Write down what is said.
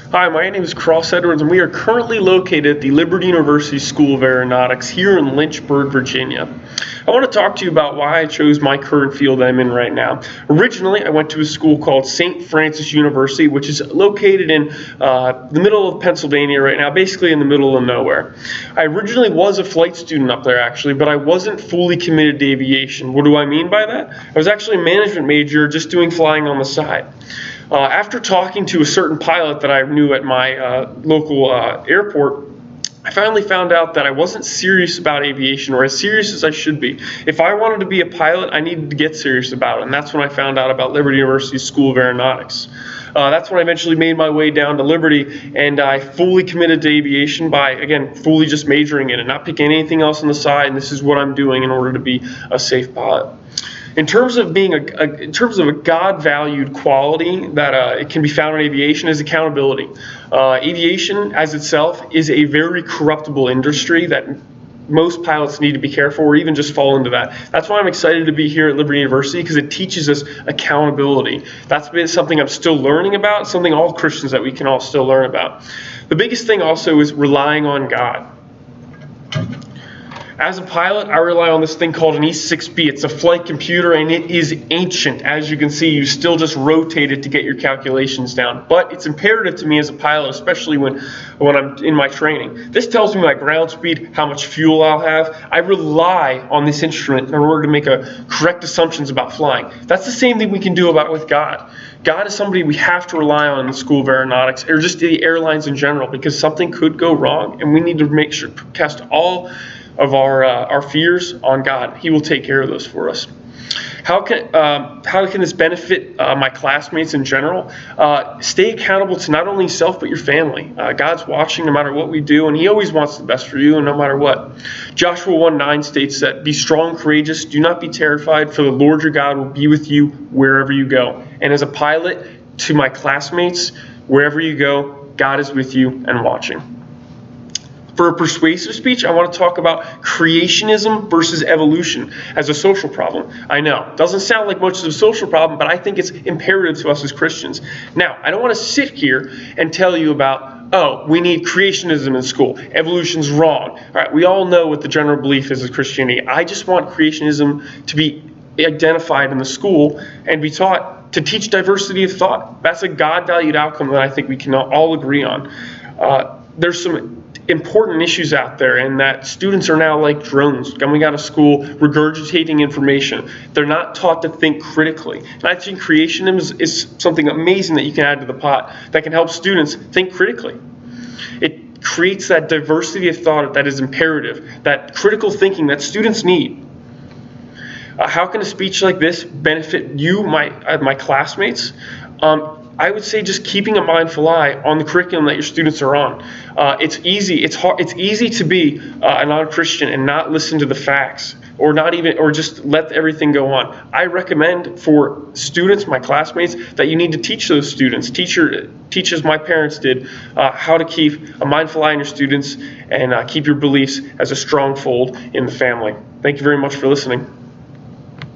Hi, my name is Cross Edwards, and we are currently located at the Liberty University School of Aeronautics here in Lynchburg, Virginia. I want to talk to you about why I chose my current field that I'm in right now. Originally, I went to a school called St. Francis University, which is located in the middle of Pennsylvania right now, basically in the middle of nowhere. I originally was a flight student up there, actually, but I wasn't fully committed to aviation. What do I mean by that? I was actually a management major, just doing flying on the side. After talking to a certain pilot that I knew at my local airport, I finally found out that I wasn't serious about aviation, or as serious as I should be. If I wanted to be a pilot, I needed to get serious about it, and that's when I found out about Liberty University School of Aeronautics. That's when I eventually made my way down to Liberty, and I fully committed to aviation by, again, fully just majoring in it, not picking anything else on the side, and this is what I'm doing in order to be a safe pilot. In terms of being a God-valued quality that it can be found in aviation is accountability. Aviation as itself is a very corruptible industry that most pilots need to be careful, or even just fall into that. That's why I'm excited to be here at Liberty University, because it teaches us accountability. That's been something I'm still learning about, something all Christians that we can all still learn about. The biggest thing also is relying on God. As a pilot, I rely on this thing called an E6B. It's a flight computer, and it is ancient. As you can see, you still just rotate it to get your calculations down. But it's imperative to me as a pilot, especially when I'm in my training. This tells me my ground speed, how much fuel I'll have. I rely on this instrument in order to make correct assumptions about flying. That's the same thing we can do with God. God is somebody we have to rely on in the School of Aeronautics, or just the airlines in general, because something could go wrong, and we need to make sure to test all of our fears on God. He will take care of those for us. How can this benefit my classmates in general? Stay accountable to not only yourself but your family. God's watching no matter what we do, and He always wants the best for you, and no matter what. Joshua 1:9 states that, "Be strong, courageous, do not be terrified, for the Lord your God will be with you wherever you go." And as a pilot, to my classmates, wherever you go, God is with you and watching. For a persuasive speech, I want to talk about creationism versus evolution as a social problem. I know, it doesn't sound like much of a social problem, but I think it's imperative to us as Christians. Now, I don't want to sit here and tell you about, oh, we need creationism in school. Evolution's wrong. All right, we all know what the general belief is of Christianity. I just want creationism to be identified in the school and be taught to teach diversity of thought. That's a God-valued outcome that I think we can all agree on. There's some important issues out there, and that students are now like drones coming out of school regurgitating information. They're not taught to think critically. And I think creationism is something amazing that you can add to the pot that can help students think critically. It creates that diversity of thought that is imperative, that critical thinking that students need. How can a speech like this benefit you, my classmates? I would say just keeping a mindful eye on the curriculum that your students are on. It's easy to be a non-Christian and not listen to the facts, or just let everything go on. I recommend for students, my classmates, that you need to teach those students, teach as my parents did, how to keep a mindful eye on your students and keep your beliefs as a strong fold in the family. Thank you very much for listening.